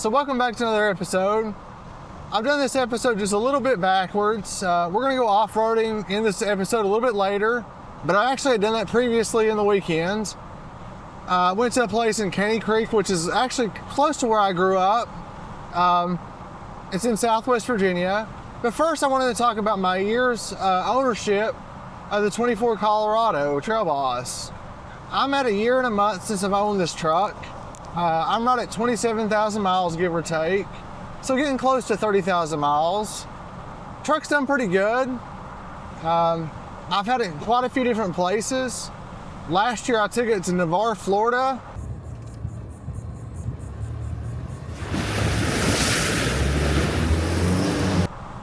So welcome back to another episode. I've done this episode just a little bit backwards. We're going to go off-roading in this episode a little bit later, but I actually had done that previously in the weekends. I went to a place in Cany Creek, which is actually close to where I grew up. It's in Southwest Virginia. But first I wanted to talk about my year's ownership of the 24 Colorado Trail Boss. I'm at a year and a month since I've owned this truck. I'm right at 27,000 miles, give or take. So getting close to 30,000 miles. Truck's done pretty good. I've had it quite a few different places. Last year I took it to Navarre, Florida.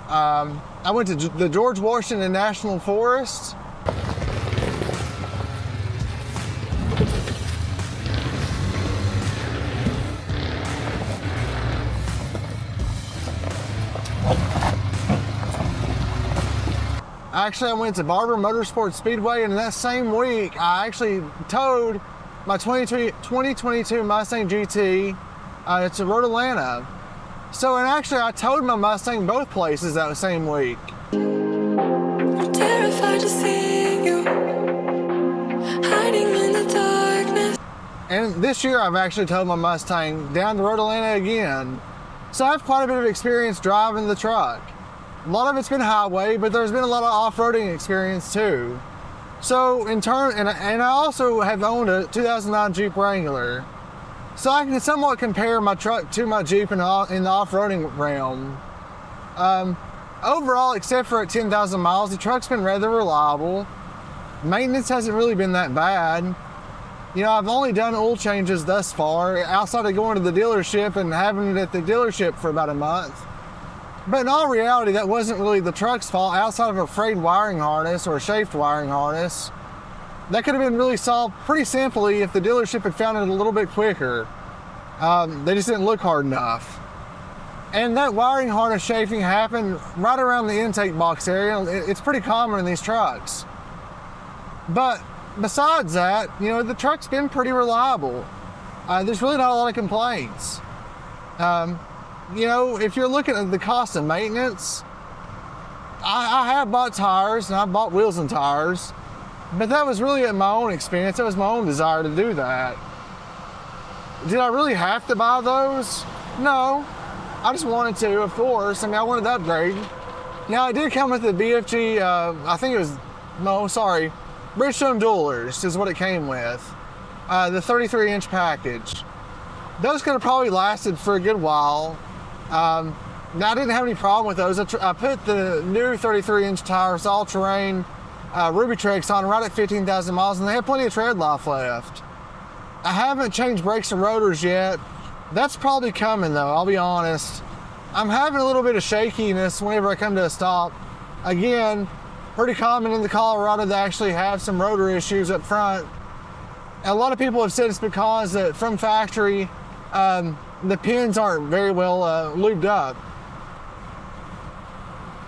I went to the George Washington National Forest. Actually, I went to Barber Motorsports Speedway, and that same week, I actually towed my 2022 Mustang GT to Road Atlanta. So, and actually, I towed my Mustang both places that same week. I'm terrified to see you hiding in the darkness. And this year, I've actually towed my Mustang down to Road Atlanta again. So I have quite a bit of experience driving the truck. A lot of it's been highway, but there's been a lot of off-roading experience too. So in turn, and I also have owned a 2009 Jeep Wrangler. So I can somewhat compare my truck to my Jeep in the off-roading realm. Overall, except for at 10,000 miles, the truck's been rather reliable. Maintenance hasn't really been that bad. You know, I've only done oil changes thus far, outside of going to the dealership and having it at the dealership for about a month. But in all reality, that wasn't really the truck's fault, outside of a frayed wiring harness or a chafed wiring harness. That could have been really solved pretty simply if the dealership had found it a little bit quicker. They just didn't look hard enough. And that wiring harness chafing happened right around the intake box area. It's pretty common in these trucks. But besides that, you know, the truck's been pretty reliable. There's really not a lot of complaints. You know, if you're looking at the cost of maintenance, I have bought tires and I've bought wheels and tires, but that was really at my own expense. That was my own desire to do that. Did I really have to buy those? No, I just wanted to, of course. I mean, I wanted to upgrade. Now, it did come with the BFG, I think it was, no, sorry, Bridgestone Duelers is what it came with. The 33-inch package. Those could have probably lasted for a good while. Now, I didn't have any problem with those. I put the new 33-inch tires, all-terrain Ruby Trex on right at 15,000 miles, and they have plenty of tread life left. I haven't changed brakes and rotors yet. That's probably coming, though, I'll be honest. I'm having a little bit of shakiness whenever I come to a stop. Again, pretty common in the Colorado to actually have some rotor issues up front. And a lot of people have said it's because that from factory, the pins aren't very well lubed up.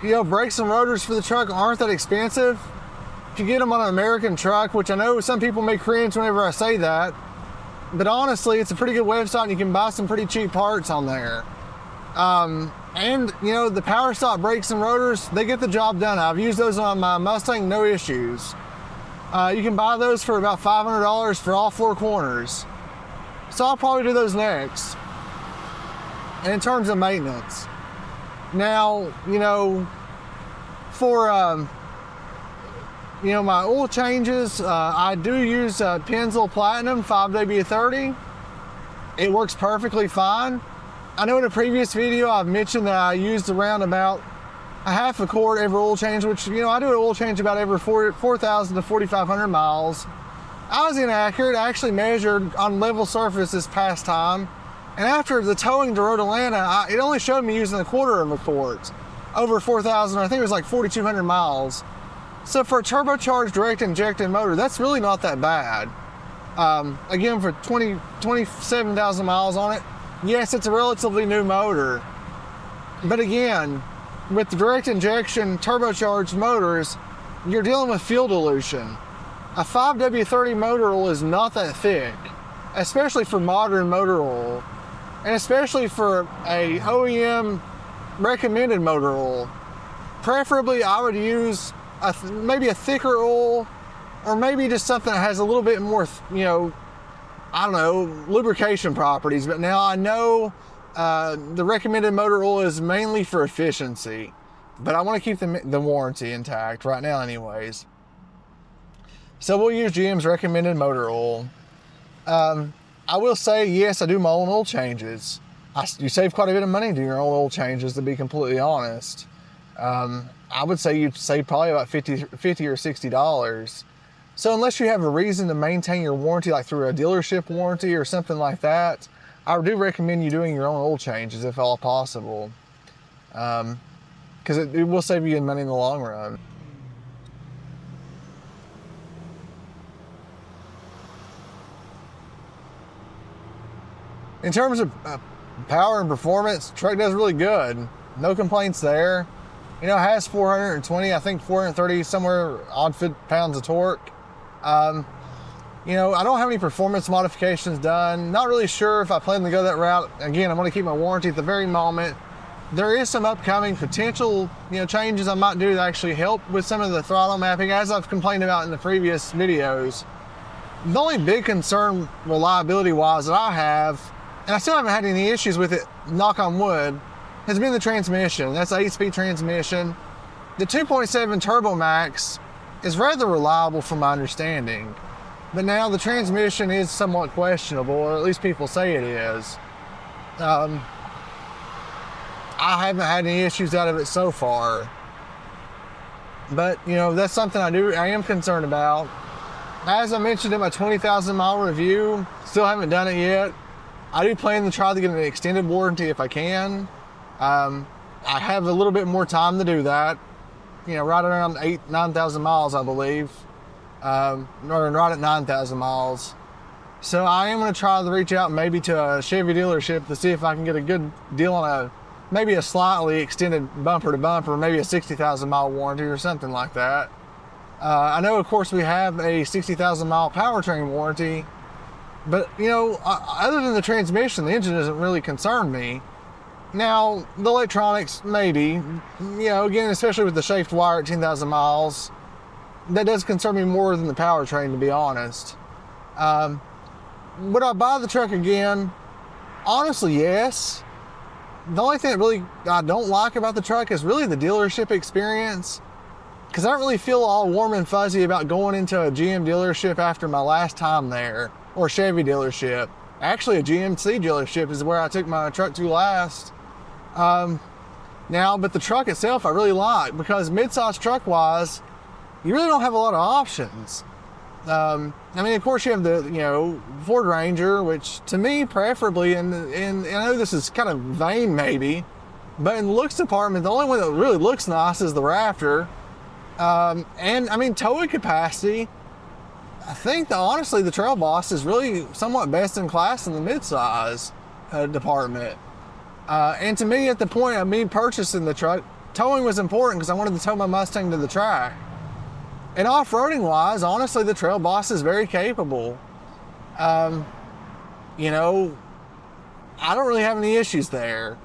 You know, brakes and rotors for the truck aren't that expensive. If you get them on an American truck, which I know some people may cringe whenever I say that, but honestly, it's a pretty good website and you can buy some pretty cheap parts on there. And, you know, the power stop brakes and rotors, they get the job done. I've used those on my Mustang, no issues. You can buy those for about $500 for all four corners. So I'll probably do those next. And in terms of maintenance. Now, you know, for, you know, my oil changes, I do use Pennzoil Platinum 5W30. It works perfectly fine. I know in a previous video I've mentioned that I used around about a half a quart every oil change, which, you know, I do an oil change about every 4,000 to 4,500 miles. I was inaccurate. I actually measured on level surface this past time, and after the towing to Road Atlanta, it only showed me using a quarter of a quart over 4,000. I think it was like 4,200 miles. So for a turbocharged direct injected motor, that's really not that bad. Again, for 27,000 miles on it, yes, it's a relatively new motor. But again, with the direct injection turbocharged motors, you're dealing with fuel dilution. A 5W30 motor oil is not that thick, especially for modern motor oil. and especially for a OEM recommended motor oil. Preferably, I would use maybe a thicker oil, or maybe just something that has a little bit more, I don't know, lubrication properties. But now I know the recommended motor oil is mainly for efficiency, but I want to keep the warranty intact right now anyways. So we'll use GM's recommended motor oil. I will say, yes, I do my own oil changes. You save quite a bit of money doing your own oil changes, to be completely honest. I would say you'd save probably about $50 or $60. So unless you have a reason to maintain your warranty, like through a dealership warranty or something like that, I do recommend you doing your own oil changes if all possible. Because it will save you money in the long run. In terms of power and performance, the truck does really good. No complaints there. It has 420, I think 430 somewhere odd pounds of torque. I don't have any performance modifications done. Not really sure if I plan to go that route. Again, I'm going to keep my warranty at the very moment. There is some upcoming potential, changes I might do to actually help with some of the throttle mapping, as I've complained about in the previous videos. The only big concern reliability-wise that I have, and I still haven't had any issues with it, knock on wood, has been the transmission. That's an 8-speed transmission. The 2.7 TurboMax is rather reliable from my understanding, but now the transmission is somewhat questionable, or at least people say it is. I haven't had any issues out of it so far, but that's something I am concerned about. As I mentioned in my 20,000 mile review, still haven't done it yet. I do plan to try to get an extended warranty if I can. I have a little bit more time to do that. Right around 9,000 miles, I believe. Or right at 9,000 miles. So I am going to try to reach out maybe to a Chevy dealership to see if I can get a good deal on maybe a slightly extended bumper to bumper, maybe a 60,000 mile warranty or something like that. I know, of course, we have a 60,000 mile powertrain warranty, but other than the transmission, the engine doesn't really concern me. Now, the electronics, maybe, again, especially with the shaped wire at 10,000 miles, that does concern me more than the powertrain, to be honest. Would I buy the truck again? Honestly, yes. The only thing that really I don't like about the truck is really the dealership experience, because I don't really feel all warm and fuzzy about going into a GM dealership after my last time there, or a Chevy dealership. Actually, a GMC dealership is where I took my truck to last. But the truck itself I really like, because mid-size truck-wise, you really don't have a lot of options. Of course, you have the Ford Ranger, which to me, preferably, and I know this is kind of vain maybe, but in the looks department, the only one that really looks nice is the Raptor. Towing capacity, I think that honestly the Trail Boss is really somewhat best in class in the mid-size department. And to me, at the point of me purchasing the truck, towing was important because I wanted to tow my Mustang to the track. And off-roading wise, honestly, the Trail Boss is very capable. I don't really have any issues there.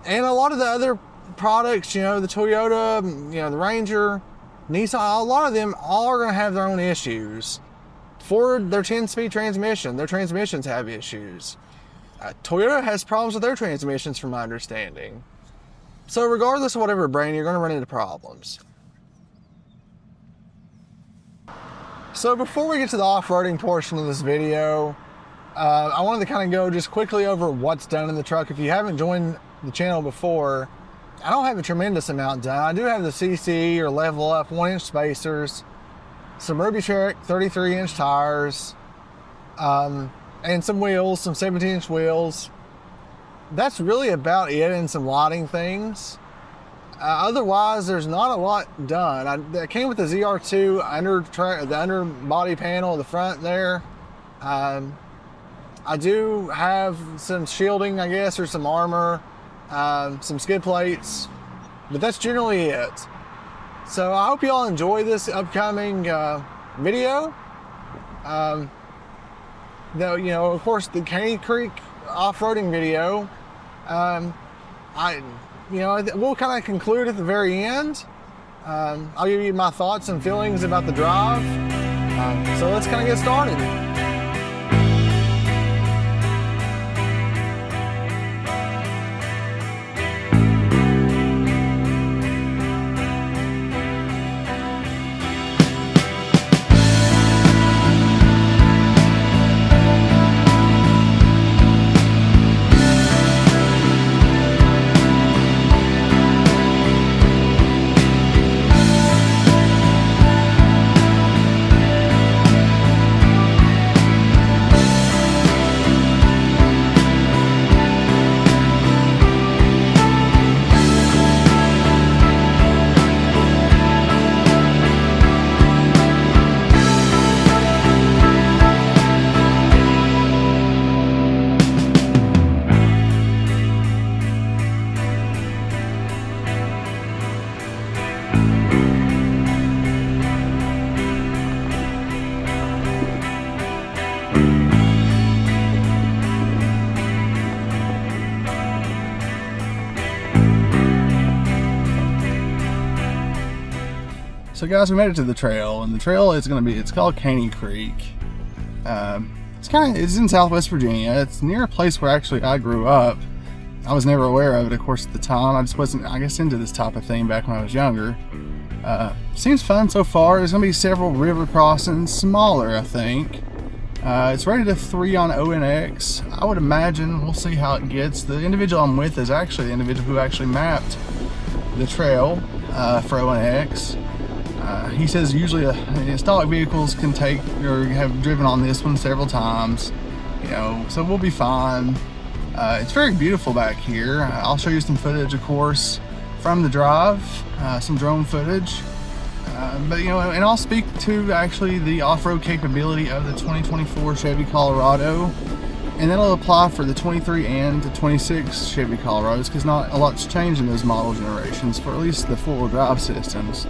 And a lot of the other products, the Toyota, the Ranger, Nissan, a lot of them all are going to have their own issues. Ford, their 10-speed transmission, their transmissions have issues. Toyota has problems with their transmissions, from my understanding. So regardless of whatever brand, you're going to run into problems. So before we get to the off-roading portion of this video, I wanted to kind of go just quickly over what's done in the truck. If you haven't joined the channel before, I don't have a tremendous amount done. I do have the CC or level up 1-inch spacers, some Ruby Trek 33-inch tires, and some wheels, some 17-inch wheels. That's really about it, and some lighting things. Otherwise, there's not a lot done. I came with the ZR2 the under body panel, the front there. I do have some shielding, I guess, or some armor, some skid plates, but that's generally it. So I hope you all enjoy this upcoming video. Of course, the Cany Creek off-roading video. We'll kind of conclude at the very end. I'll give you my thoughts and feelings about the drive. So let's kind of get started. So guys, we made it to the trail, and the trail is it's called Cany Creek. It's in Southwest Virginia. It's near a place where actually I grew up. I was never aware of it, of course, at the time. I just wasn't, I guess, into this type of thing back when I was younger. Seems fun so far. There's gonna be several river crossings, smaller, I think. It's rated a 3 on ONX. I would imagine, we'll see how it gets. The individual I'm with is actually the individual who actually mapped the trail for ONX. He says usually stock vehicles can take, or have driven on this one several times, so we'll be fine. It's very beautiful back here. I'll show you some footage, of course, from the drive, some drone footage. And I'll speak to actually the off-road capability of the 2024 Chevy Colorado, and that'll apply for the 23 and the 26 Chevy Colorados, because not a lot's changed in those model generations for at least the four-wheel drive systems.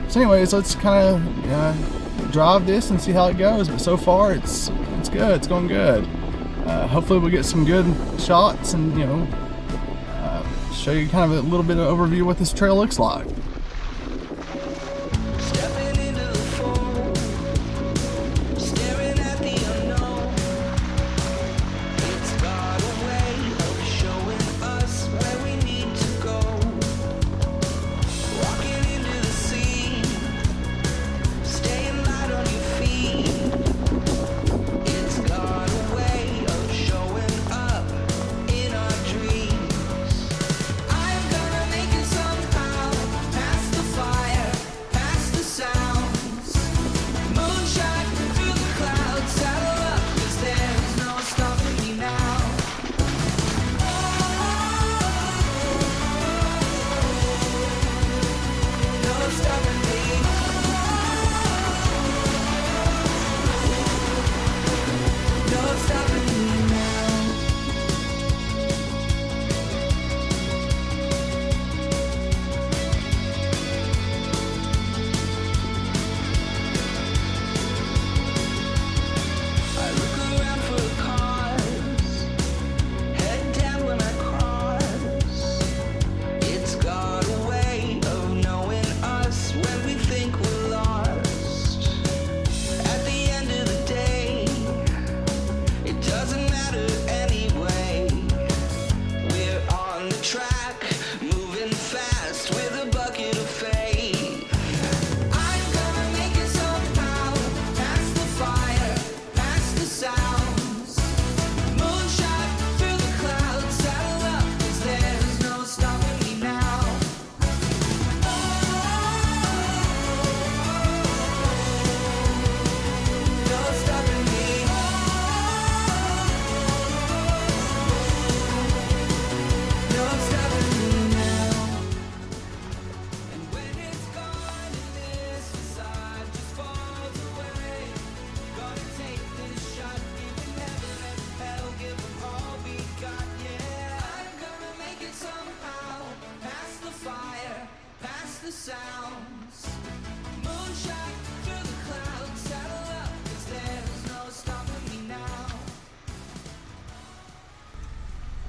So anyways, let's kind of drive this and see how it goes. But so far, it's good. It's going good. Hopefully, we'll get some good shots and show you kind of a little bit of overview of what this trail looks like.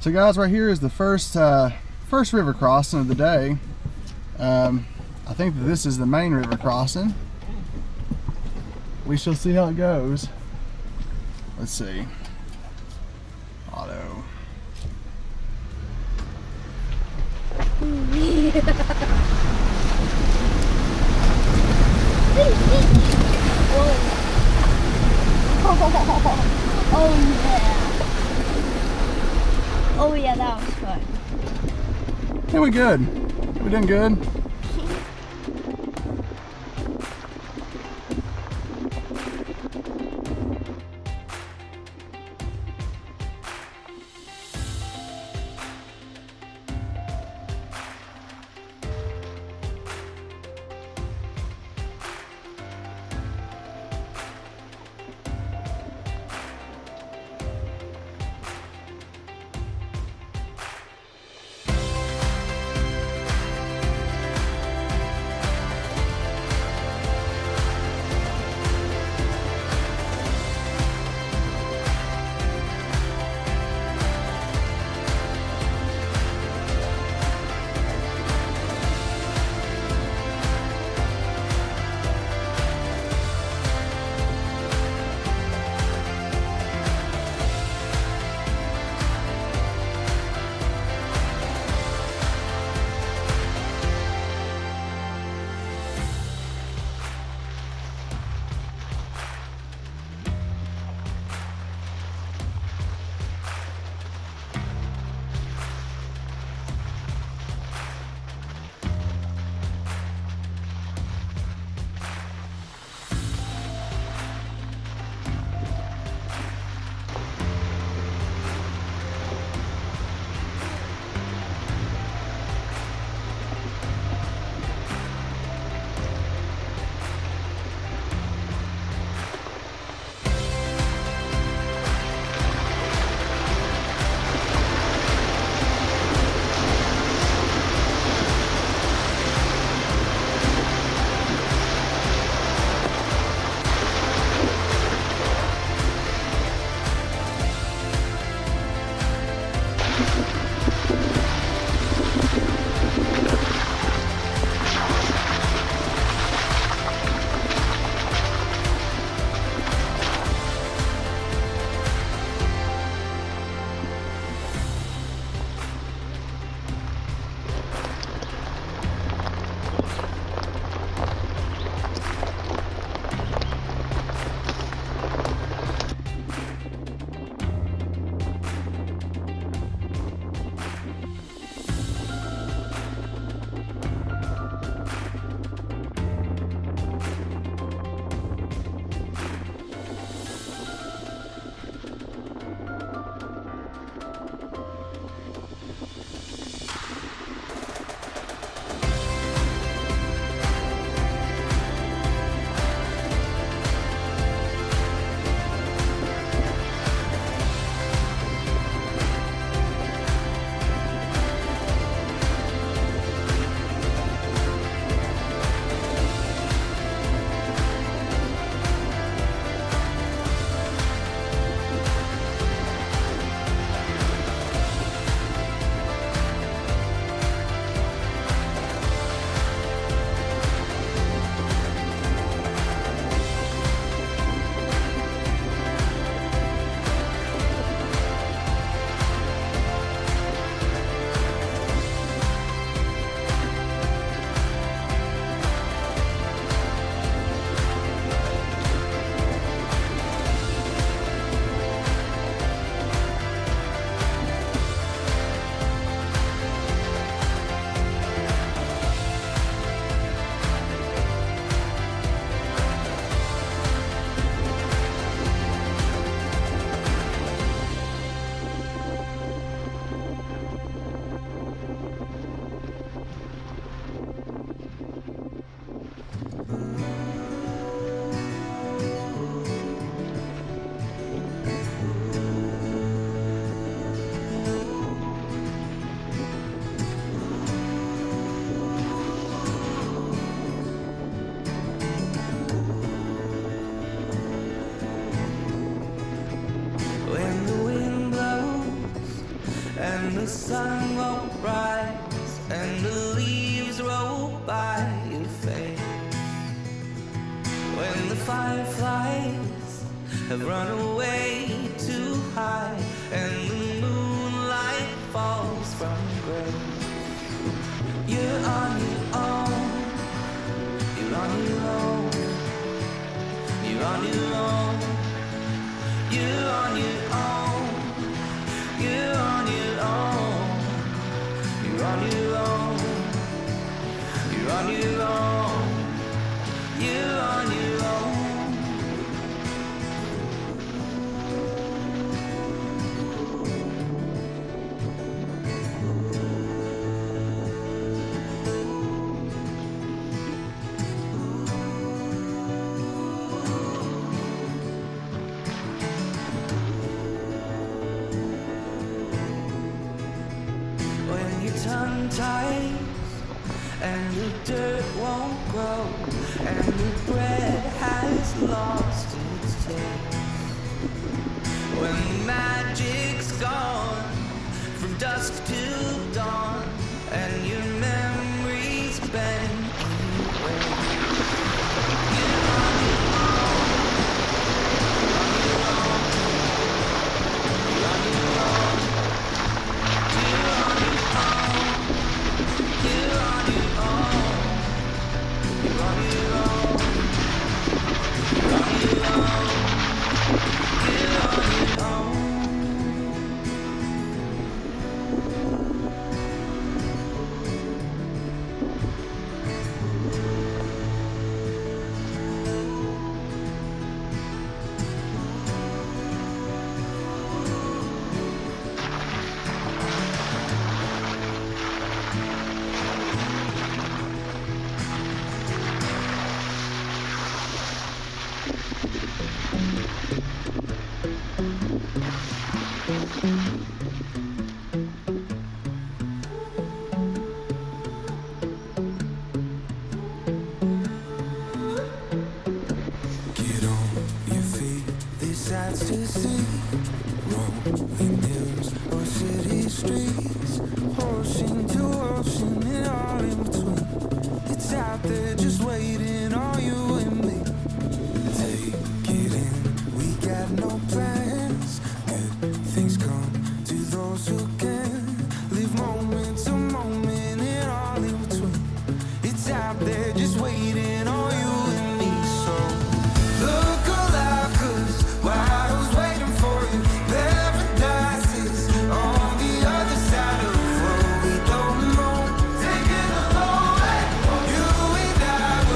So guys, right here is the first river crossing of the day. I think that this is the main river crossing. We shall see how it goes. Let's see. Auto. Oh yeah, that was fun. Yeah, we good. We doing good. the sun won't rise and the leaves roll by your face. When the fireflies have run away too high and the moonlight falls from grace. You're on your own. You're on your own. You're on your own. You're on your own. You're on your own. You're on your own. You're on your own. You're on your own. Ties and the dirt won't grow and the bread has lost its taste. When the magic's gone from dusk till dawn and your memories bend away. You're on your own. You're on your own. You're on your own. You're on your own. You're on your own. You're on your own. You're on your own. You're on your own. To see rolling hills or city streets, ocean to ocean and all in between. It's out there just waiting on you and me. Take it in, we got no plans. Good things come to those who can. Live moment to moment and all in between. It's out there just waiting on you and me. So look alive, 'cause while we don't know, taking a long way. You and I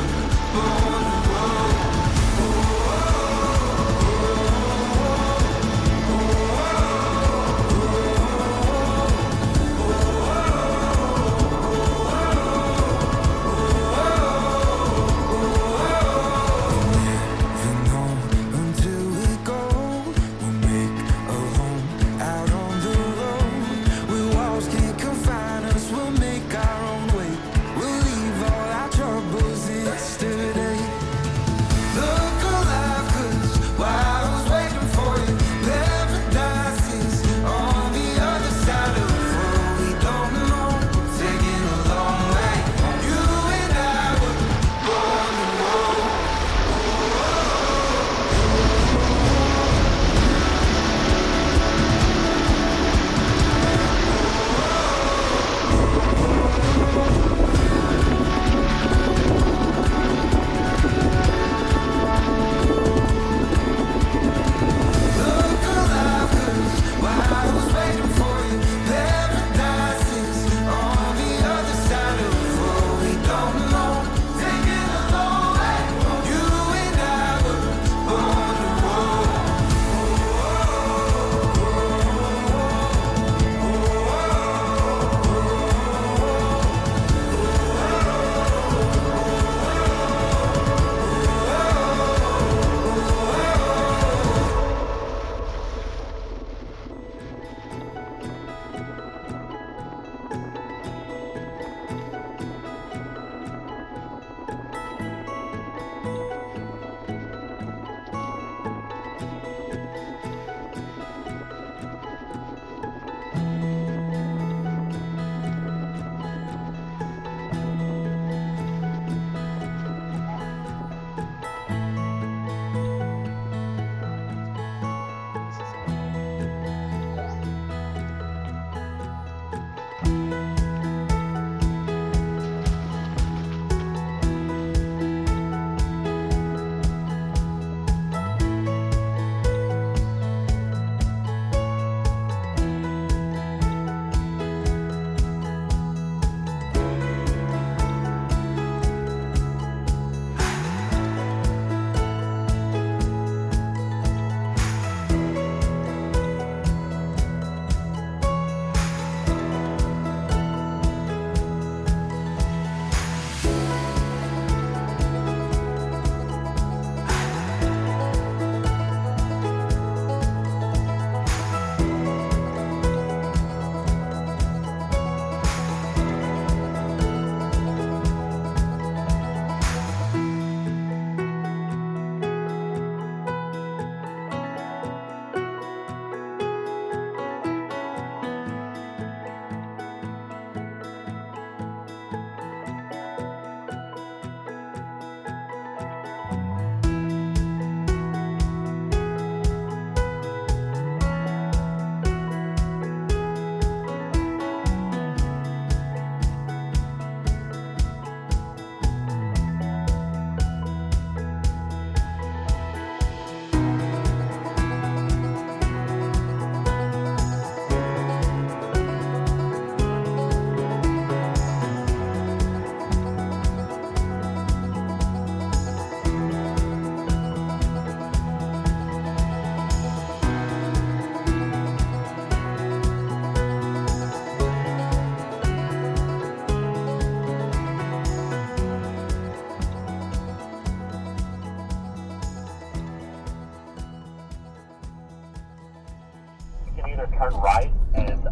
can either turn right and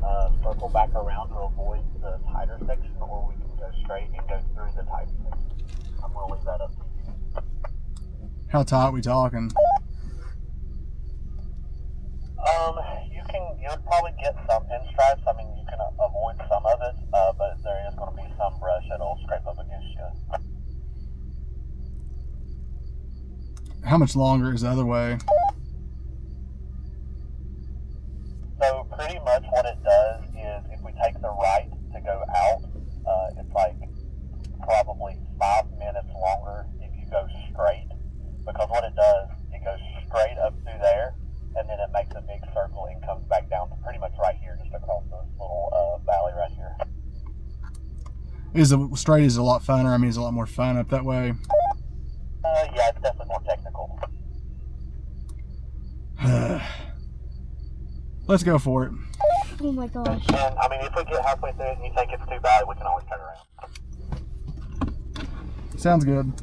circle back around to avoid the tighter section, or we can go straight and go through the tight section. I'm going to leave that up to you. How tight we talking? You'll probably get some pinstripes. I mean, you can avoid some of it, but there is going to be some brush that'll scrape up against you. How much longer is the other way? So pretty much what it does is if we take the right to go out, it's like probably 5 minutes longer if you go straight, because what it does, it goes straight up through there, and then it makes a big circle and comes back down to pretty much right here, just across this little valley right here. Is the straight is a lot funner? I mean, it's a lot more fun up that way. Yeah, it's definitely more technical. Let's go for it. Oh my gosh. And I mean, if we get halfway through it and you think it's too bad, we can always turn around. Sounds good.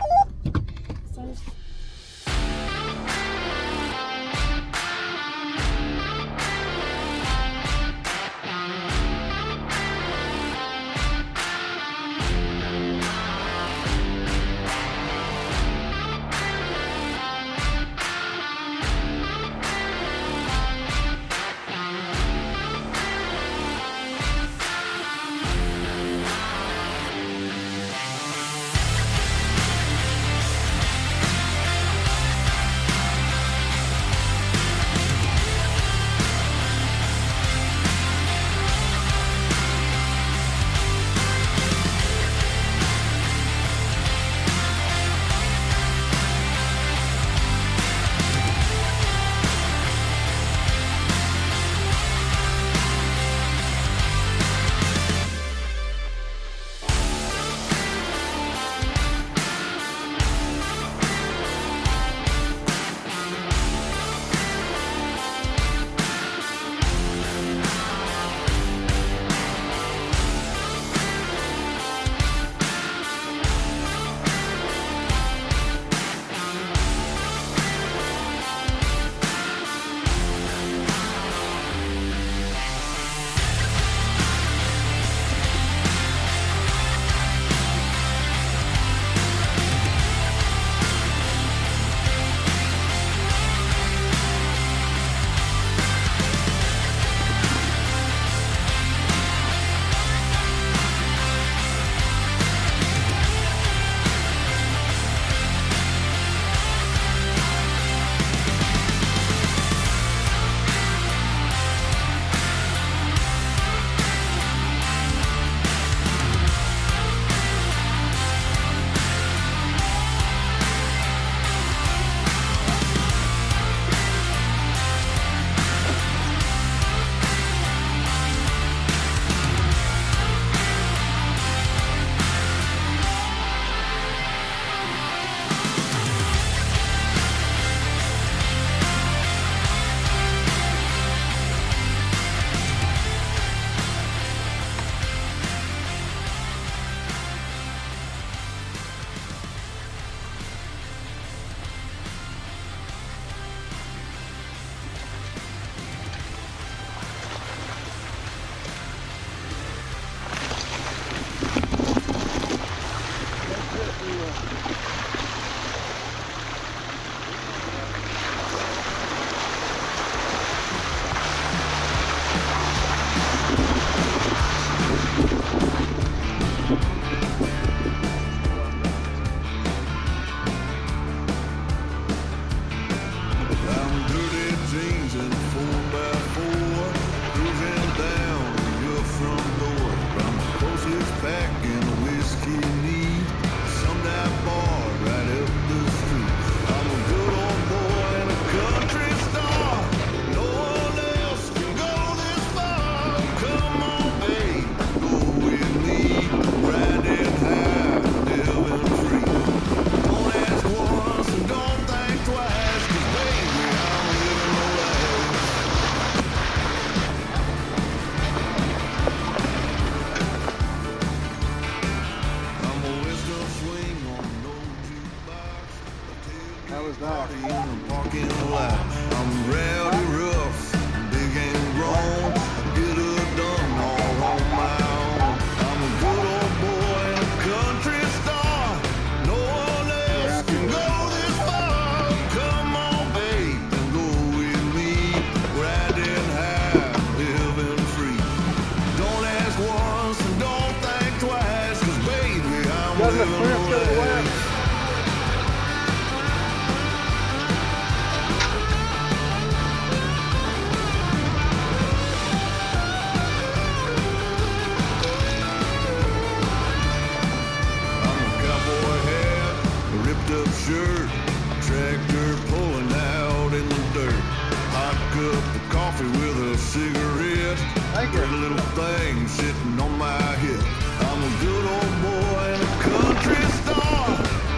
coffee with a cigarette. Thank you. Pretty little thing sitting on my hip. I'm a good old boy and a country star.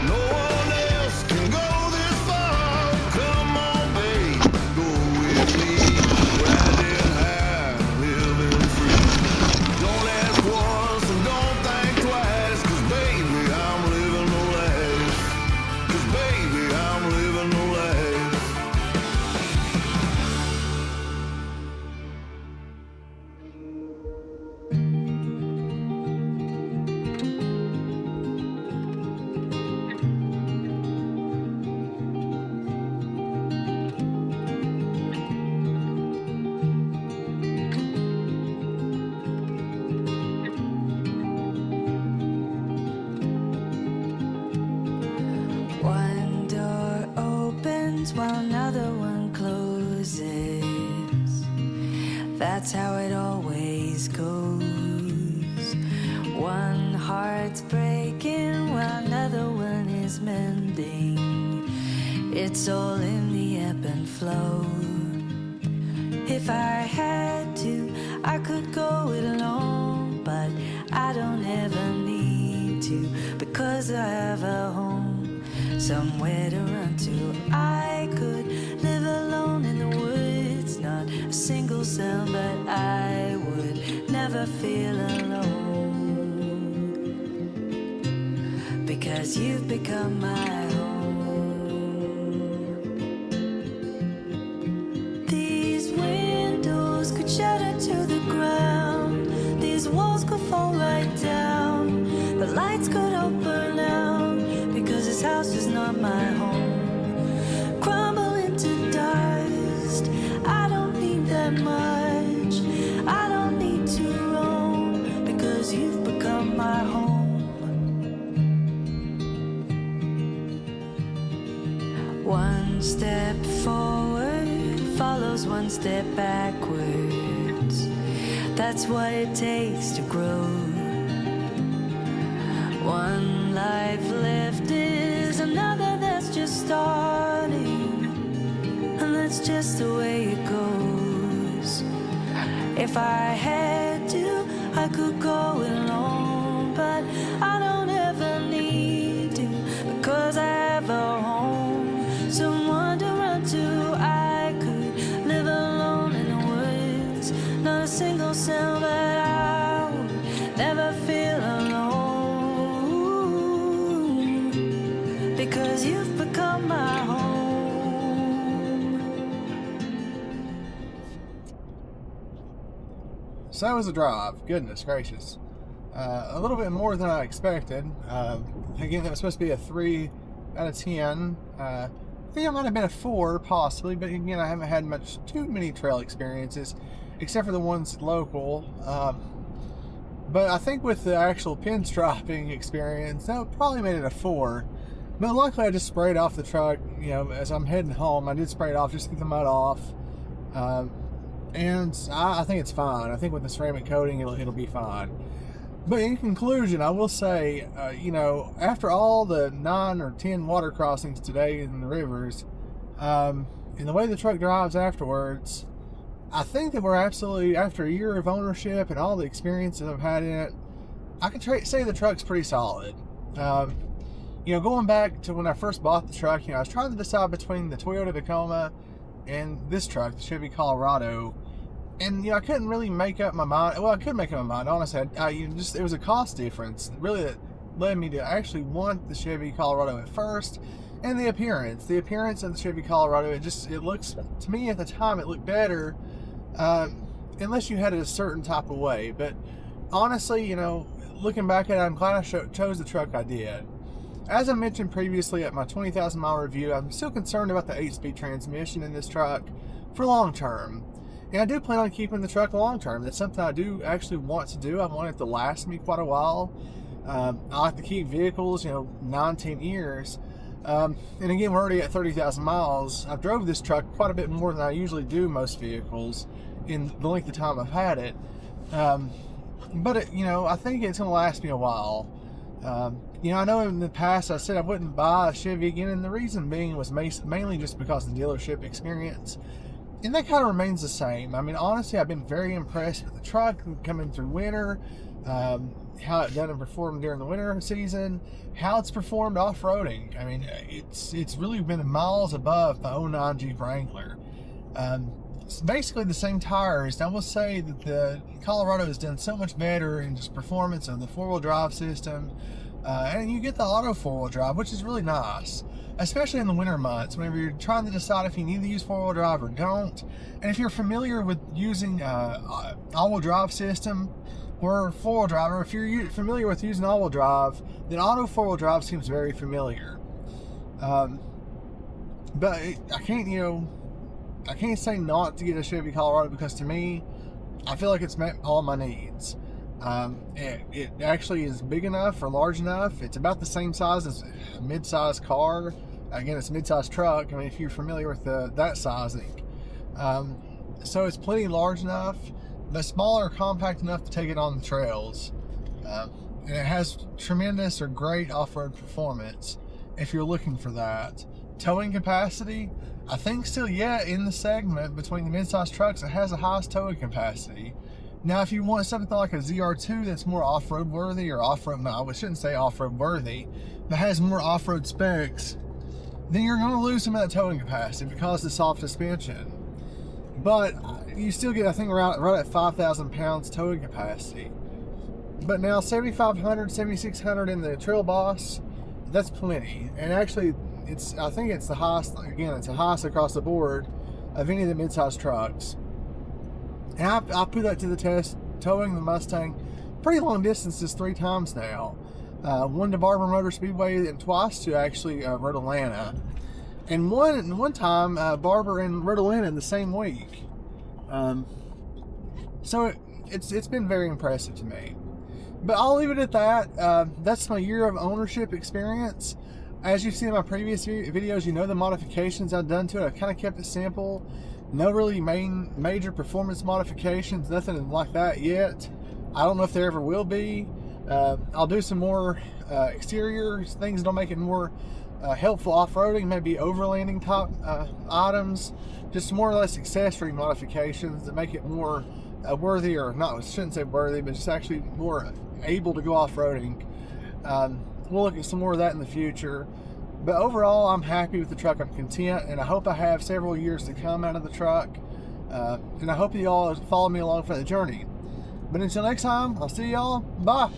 No one else can go this far. Come on, babe, go with me. Riding high, living free. Don't ask once and don't think twice. 'Cause baby, I'm living the life. 'Cause baby, I'm living the life. One door opens while another one closes. That's how it always goes. One heart's breaking while another one is mending. It's all in the ebb and flow. If I had to, I could go it alone, but I don't ever need to, because I have a home, somewhere to run to. I could live alone in the woods, not a single sound, but I would never feel alone, because you've become my home. These windows could shatter to the ground, these walls could fall right down, the lights could all burn out, because this house is not my home. Crumble into dust, I don't need that much, I don't need to roam, because you've become my home. One step forward follows one step backwards. That's what it takes to grow. One life left is another that's just starting, and that's just the way it goes. If I had to, I could go it alone, but I don't ever need to, because I have a home, someone to run to. I could live alone in the woods, not a single sound, but I would never feel alone, because you've become my home. So that was a drive. Goodness gracious. A little bit more than I expected. Again, that was supposed to be a 3 out of 10. I think it might have been a 4 possibly, but again, I haven't had too many trail experiences, except for the ones local. But I think with the actual pinstriping experience, that probably made it a 4. But luckily I just sprayed off the truck, you know, as I'm heading home. I did spray it off just to get the mud off. And I think it's fine. I think with the ceramic coating, it'll be fine. But in conclusion, I will say, you know, after all the 9 or 10 water crossings today in the rivers, and the way the truck drives afterwards, I think that we're absolutely, after a year of ownership and all the experience that I've had in it, I can say the truck's pretty solid. You know, going back to when I first bought the truck, you know, I was trying to decide between the Toyota Tacoma and this truck, the Chevy Colorado. And, you know, I couldn't really make up my mind. Well, I could make up my mind, honestly. It was a cost difference, really, that led me to actually want the Chevy Colorado at first. And the appearance of the Chevy Colorado, it looks, to me at the time, it looked better, unless you had it a certain type of way. But honestly, you know, looking back at it, I'm glad I chose the truck I did. As I mentioned previously at my 20,000 mile review, I'm still concerned about the 8-speed transmission in this truck for long term. And I do plan on keeping the truck long term. That's something I do actually want to do. I want it to last me quite a while. I like to keep vehicles, you know, 9-10 years. And again, we're already at 30,000 miles. I've drove this truck quite a bit more than I usually do most vehicles in the length of time I've had it. But you know, I think it's going to last me a while. You know, I know in the past I said I wouldn't buy a Chevy again, and the reason being was mainly just because of the dealership experience. And that kind of remains the same. I mean, honestly, I've been very impressed with the truck coming through winter, how it done and performed during the winter season, how it's performed off-roading. I mean, it's really been miles above the 09 Jeep Wrangler. It's basically the same tires. I will say that the Colorado has done so much better in just performance of the four-wheel drive system, and you get the auto four-wheel drive, which is really nice, especially in the winter months whenever you're trying to decide if you need to use four-wheel drive or don't. And if you're familiar with using all-wheel drive system or four-wheel drive, or if you're familiar with using all-wheel drive, then auto four-wheel drive seems very familiar. But I can't say not to get a Chevy Colorado, because to me, I feel like it's met all my needs. It actually is big enough or large enough. It's about the same size as a mid-size car. Again, it's a mid-size truck. I mean, if you're familiar with that sizing. So it's plenty large enough, but smaller, compact enough to take it on the trails. And it has tremendous or great off-road performance if you're looking for that. Towing capacity, I think still, in the segment between the mid-size trucks, it has the highest towing capacity. Now, if you want something like a ZR2 that's more off-road worthy, or off-road, no, I shouldn't say off-road worthy, but has more off-road specs, then you're going to lose some of that towing capacity because of the soft suspension. But you still get, I think, right at 5,000 pounds towing capacity. But now 7,500, 7,600 in the Trail Boss, that's plenty. And actually, I think it's the highest, again, it's the highest across the board of any of the mid-size trucks. And I put that to the test, towing the Mustang pretty long distances 3 times now. One to Barber Motor Speedway and twice to actually Road Atlanta. And one time Barber and Road Atlanta in the same week. So it's been very impressive to me. But I'll leave it at that. That's my year of ownership experience. As you've seen in my previous videos, you know the modifications I've done to it. I've kind of kept it simple. No really major performance modifications, nothing like that yet. I don't know if there ever will be. I'll do some more exterior things that'll make it more helpful off-roading, maybe overlanding type items, just more or less accessory modifications that make it more worthy, or not, I shouldn't say worthy, but just actually more able to go off-roading. We'll look at some more of that in the future. But overall, I'm happy with the truck. I'm content, and I hope I have several years to come out of the truck. And I hope you all follow me along for the journey. But until next time, I'll see y'all. Bye.